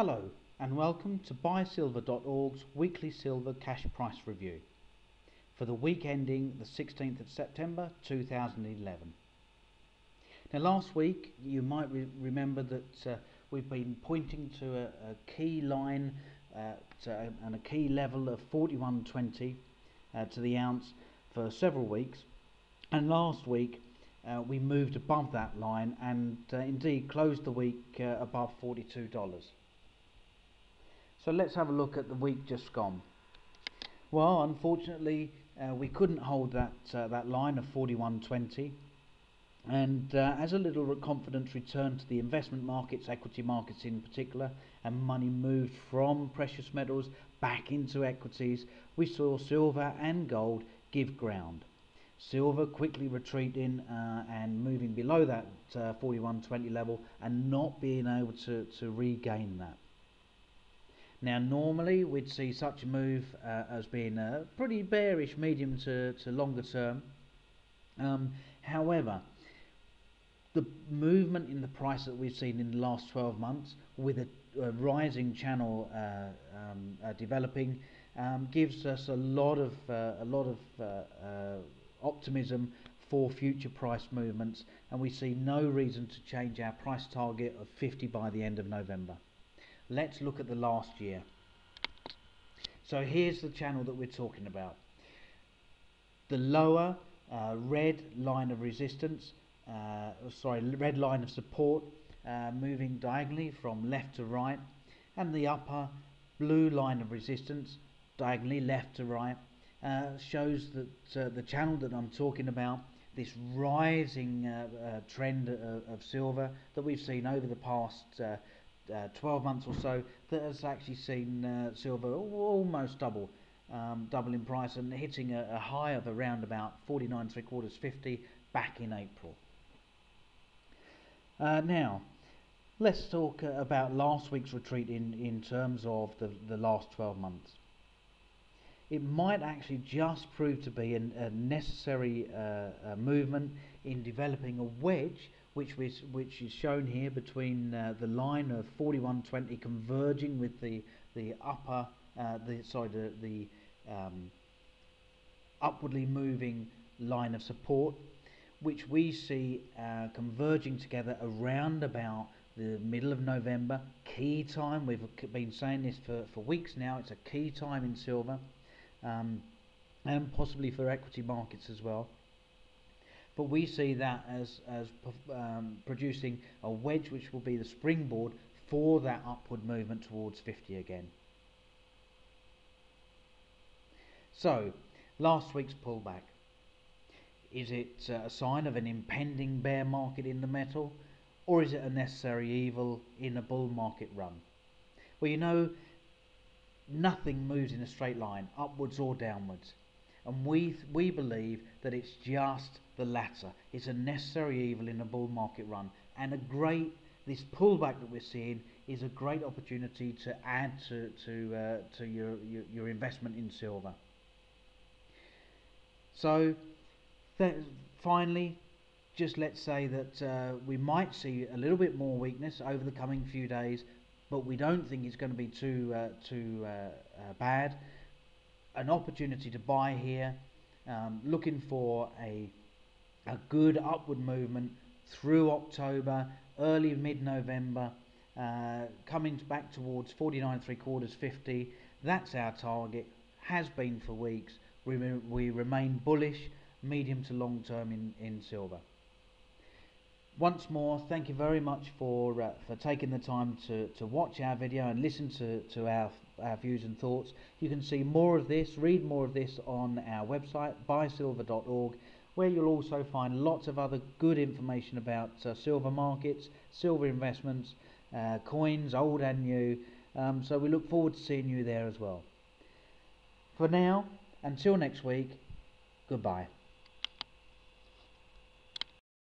Hello and welcome to buysilver.org's weekly silver cash price review for the week ending the 16th of September 2011. Now last week you might remember that we've been pointing to a key line and a key level of 41.20 to the ounce for several weeks, and last week we moved above that line and indeed closed the week above $42. So let's have a look at the week just gone. Well, unfortunately, we couldn't hold that line of 41.20, and as a little confidence returned to the investment markets, equity markets in particular, and money moved from precious metals back into equities, we saw silver and gold give ground. Silver quickly retreating and moving below that 41.20 level and not being able to regain that. Now normally we'd see such a move as being a pretty bearish medium to longer term. However, the movement in the price that we've seen in the last 12 months with a rising channel developing gives us a lot of optimism for future price movements, and we see no reason to change our price target of 50 by the end of November. Let's look at the last year. So here's the channel that we're talking about. The lower red line of resistance, red line of support, moving diagonally from left to right, and the upper blue line of resistance, diagonally left to right, shows that the channel that I'm talking about, this rising trend of silver that we've seen over the past 12 months or so, that has actually seen silver almost double in price and hitting a high of around about 49.75, 50 back in April. Now let's talk about last week's retreat in terms of the last 12 months. It might actually just prove to be a necessary movement in developing a wedge, which is shown here between the line of 41.20 converging with the upper the upwardly moving line of support, which we see converging together around about the middle of November. Key time, we've been saying this for weeks now, it's a key time in silver, and possibly for equity markets as well. But we see that as producing a wedge which will be the springboard for that upward movement towards 50 again. So last week's pullback, is it a sign of an impending bear market in the metal, or is it a necessary evil in a bull market run? Well, you know, nothing moves in a straight line, upwards or downwards, and we believe that it's just the latter. It's a necessary evil in a bull market run, and this pullback that we're seeing is a great opportunity to add to your investment in silver. So finally, just let's say that we might see a little bit more weakness over the coming few days, but we don't think it's going to be too bad. An opportunity to buy here, looking for a good upward movement through October, early mid-November, coming back towards 49.75, 50. That's our target, has been for weeks. We remain bullish medium to long term in silver. Once more, thank you very much for taking the time to watch our video and listen to our views and thoughts. You can see more of this, read more of this on our website, buysilver.org, where you'll also find lots of other good information about silver markets, silver investments, coins, old and new. So we look forward to seeing you there as well. For now, until next week, goodbye.